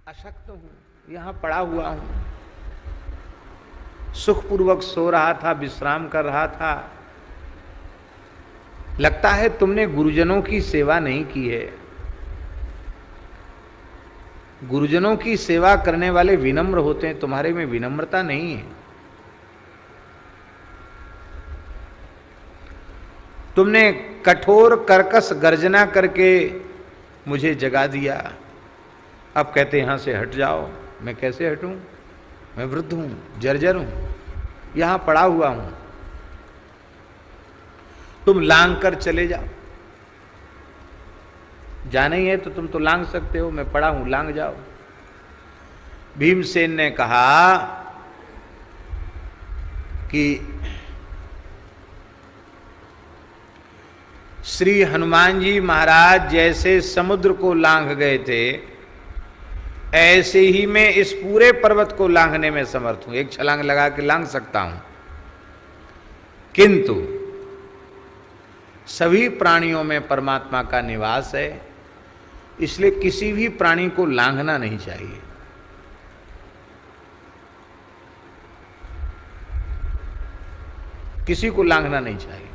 अशक्त हूं, यहां पड़ा हुआ हूं, सुखपूर्वक सो रहा था, विश्राम कर रहा था। लगता है तुमने गुरुजनों की सेवा नहीं की है। गुरुजनों की सेवा करने वाले विनम्र होते हैं, तुम्हारे में विनम्रता नहीं है। तुमने कठोर कर्कश गर्जना करके मुझे जगा दिया। अब कहते यहां से हट जाओ। मैं कैसे हटूं? मैं वृद्ध हूं, जर्जर हूं, यहां पड़ा हुआ हूं। तुम लांग कर चले जाओ। जाना ही है तो तुम तो लांग सकते हो, मैं पड़ा हूं, लांग जाओ। भीमसेन ने कहा कि श्री हनुमान जी महाराज जैसे समुद्र को लांघ गए थे, ऐसे ही मैं इस पूरे पर्वत को लांघने में समर्थ हूं। एक छलांग लगा के लांघ सकता हूं, किंतु सभी प्राणियों में परमात्मा का निवास है, इसलिए किसी भी प्राणी को लांघना नहीं चाहिए। किसी को लांघना नहीं चाहिए।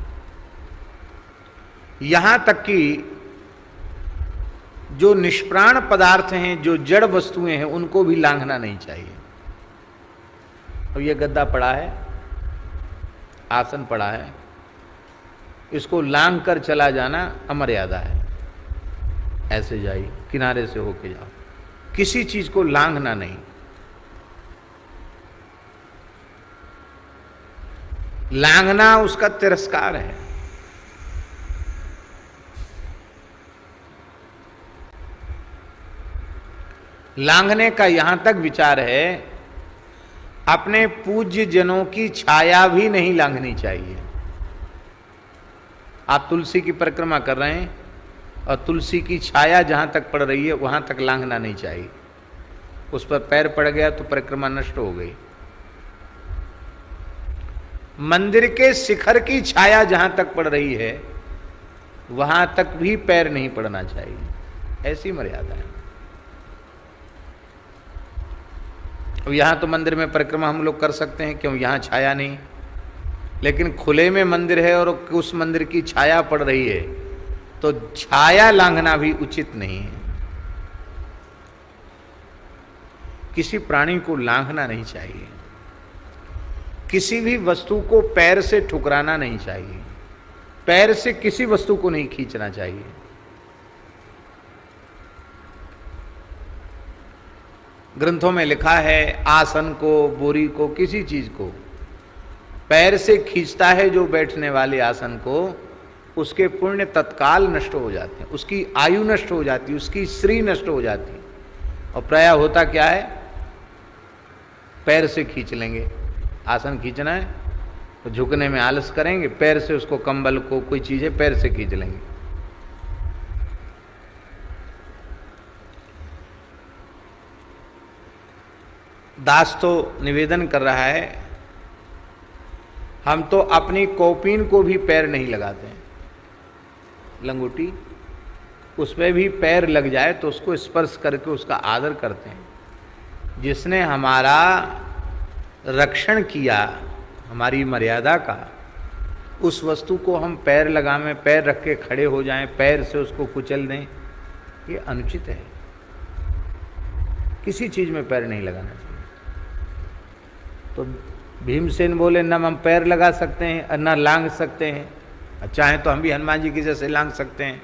यहां तक कि जो निष्प्राण पदार्थ हैं, जो जड़ वस्तुएं हैं, उनको भी लांघना नहीं चाहिए। अब यह गद्दा पड़ा है, आसन पड़ा है, इसको लांघ कर चला जाना अमर्यादा है। ऐसे जाइए, किनारे से होके जाओ, किसी चीज को लांघना नहीं। लांघना उसका तिरस्कार है। लांघने का यहां तक विचार है, अपने पूज्य जनों की छाया भी नहीं लांघनी चाहिए। आप तुलसी की परिक्रमा कर रहे हैं और तुलसी की छाया जहां तक पड़ रही है वहां तक लांघना नहीं चाहिए। उस पर पैर पड़ गया तो परिक्रमा नष्ट हो गई। मंदिर के शिखर की छाया जहां तक पड़ रही है वहां तक भी पैर नहीं पड़ना चाहिए। ऐसी मर्यादा है। अब यहां तो मंदिर में परिक्रमा हम लोग कर सकते हैं, क्यों? यहां छाया नहीं। लेकिन खुले में मंदिर है और उस मंदिर की छाया पड़ रही है, तो छाया लांघना भी उचित नहीं है। किसी प्राणी को लांघना नहीं चाहिए। किसी भी वस्तु को पैर से ठुकराना नहीं चाहिए। पैर से किसी वस्तु को नहीं खींचना चाहिए। ग्रंथों में लिखा है, आसन को, बोरी को, किसी चीज को पैर से खींचता है जो बैठने वाले आसन को, उसके पुण्य तत्काल नष्ट हो जाते हैं, उसकी आयु नष्ट हो जाती है, उसकी श्री नष्ट हो जाती है। और प्रायः होता क्या है? पैर से खींच लेंगे। आसन खींचना है तो झुकने में आलस करेंगे, पैर से उसको, कंबल को, कोई चीजें पैर से खींच लेंगे। दास तो निवेदन कर रहा है, हम तो अपनी कौपीन को भी पैर नहीं लगाते हैं। लंगोटी, उसमें भी पैर लग जाए तो उसको स्पर्श करके उसका आदर करते हैं। जिसने हमारा रक्षण किया, हमारी मर्यादा का, उस वस्तु को हम पैर लगाएं, पैर रख के खड़े हो जाएं, पैर से उसको कुचल दें, ये अनुचित है। किसी चीज में पैर नहीं लगाना चाहिए। तो भीमसेन बोले, न हम पैर लगा सकते हैं और न लांघ सकते हैं, चाहे तो हम भी हनुमान जी की जैसे लांघ सकते हैं।